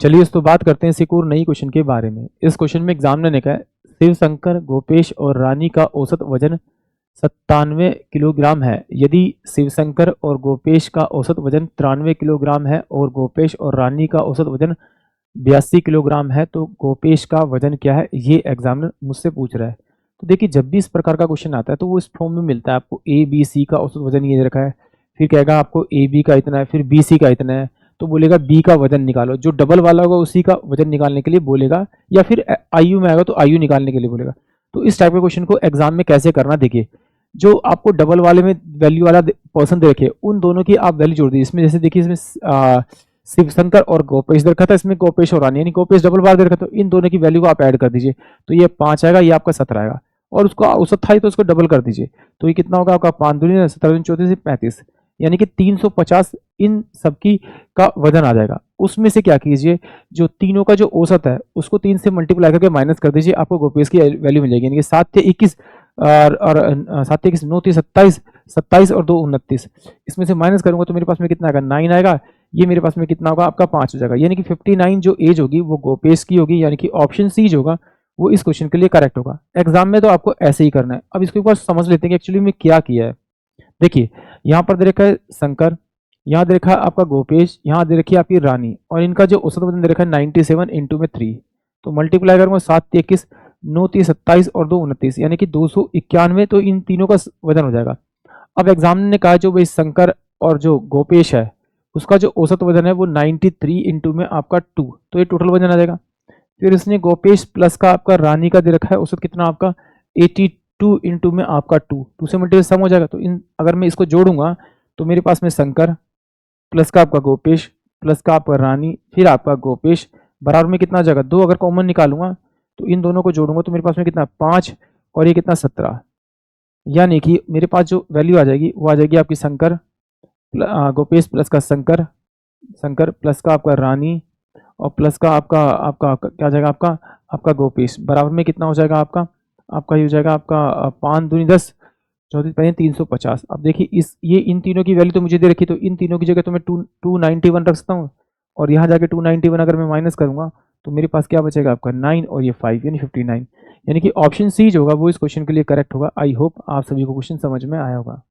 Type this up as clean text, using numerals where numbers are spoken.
चलिए इस तो बात करते हैं इस एक और नई क्वेश्चन के बारे में। इस क्वेश्चन में एग्जाम ने लिखा है शिव शंकर, गोपेश और रानी का औसत वजन 97 किलोग्राम है। यदि शिव शंकर और गोपेश का औसत वजन 93 किलोग्राम है और गोपेश और रानी का औसत वजन 82 किलोग्राम है तो गोपेश का वजन क्या है, ये एग्जामिनर मुझसे पूछ रहा है। तो देखिए जब भी इस प्रकार का क्वेश्चन आता है तो वो इस फॉर्म में मिलता है आपको। ए बी सी का औसत वजन ये दे रखा है, फिर कहेगा आपको ए बी का इतना है, फिर बी सी का इतना है, तो बोलेगा बी का वजन निकालो। जो डबल वाला होगा उसी का वजन निकालने के लिए बोलेगा, या फिर आयु में आएगा तो आयु निकालने के लिए बोलेगा। तो इस टाइप के क्वेश्चन को एग्जाम में कैसे करना, देखिए जो आपको डबल वाले में वैल्यू वाला पर्सन दे रखे उन दोनों की आप वैल्यू जोड़ दी। इसमें जैसे देखिए इसमें शिव शंकर और गोपेश दे रखा था, इसमें गोपेश और रानी यानी गोपेश डबल बार दे रखा, तो इन दोनों की वैल्यू को आप ऐड कर दीजिए। तो ये 5 आएगा, ये आपका 17 आएगा, और उसको औसत था ही तो उसको डबल कर दीजिए। तो ये कितना होगा आपका 5 दूनी 17 दूनी 34 35, यानी कि 350 इन सबकी का वजन आ जाएगा। उसमें से क्या कीजिए, जो तीनों का जो औसत है उसको 3 से मल्टीप्लाई करके माइनस कर दीजिए, आपको गोपेश की वैल्यू मिल जाएगी। यानी कि 7 थे 21 और 7 थे 21 9 थे 27, 27 और 2 29, इसमें से माइनस करूंगा तो मेरे पास में कितना आएगा 9 आएगा। ये मेरे पास में कितना होगा आपका 5 हो जाएगा। यानी कि 59 जो एज होगी वो गोपेश की होगी, यानी कि ऑप्शन सी जो होगा वो इस क्वेश्चन के लिए करेक्ट होगा। एग्जाम में तो आपको ऐसे ही करना है। अब इसको एक बार समझ लेते हैं कि एक्चुअली में क्या किया है। देखिए यहाँ पर दे रखा है शंकर, यहाँ दे रखा है आपका गोपेश, यहाँ दे रखी है आपकी रानी, और इनका जो औसत वजन दे रखा है 97 इंटू में 3, तो मल्टीप्लाई करूंगा 7 थे 21 9 थे 27 और 2 29, यानी कि 291, तो इन तीनों का वजन हो जाएगा। अब एग्जाम ने कहा जो भाई शंकर और जो गोपेश है उसका जो औसत वजन है वो 93 इंटू में आपका 2, तो ये टोटल वजन आ जाएगा। फिर इसने गोपेश प्लस का आपका रानी का दे रखा है औसत कितना आपका 82 इंटू में आपका 2 से मल्टीप्लाई सम हो जाएगा। तो इन अगर मैं इसको जोड़ूंगा तो मेरे पास में शंकर प्लस का आपका गोपेश प्लस का आपका रानी फिर आपका गोपेश बराबर में कितना आ जाएगा 2। अगर कॉमन निकालूंगा तो इन दोनों को जोड़ूंगा तो मेरे पास में कितना 5 और ये कितना 17, यानी कि मेरे पास जो वैल्यू आ जाएगी वो आ जाएगी आपकी शंकर गोपेश प्लस का शंकर, शंकर प्लस का आपका रानी और प्लस का आपका आपका क्या जाएगा आपका आपका गोपेश बराबर में कितना हो जाएगा आपका आपका ये हो जाएगा आपका 5 दूनी 10 चौथी पहले 350। अब देखिए इस ये इन तीनों की वैल्यू तो मुझे दे रखी, तो इन तीनों की जगह तो मैं 291 रख सकता हूँ, और यहाँ जाके 291 अगर मैं माइनस करूंगा तो मेरे पास क्या बचेगा आपका 9 और ये 5 यानी 59, यानी कि ऑप्शन सी जो होगा वो इस क्वेश्चन के लिए करेक्ट होगा। आई होप आप सभी को क्वेश्चन समझ में आया होगा।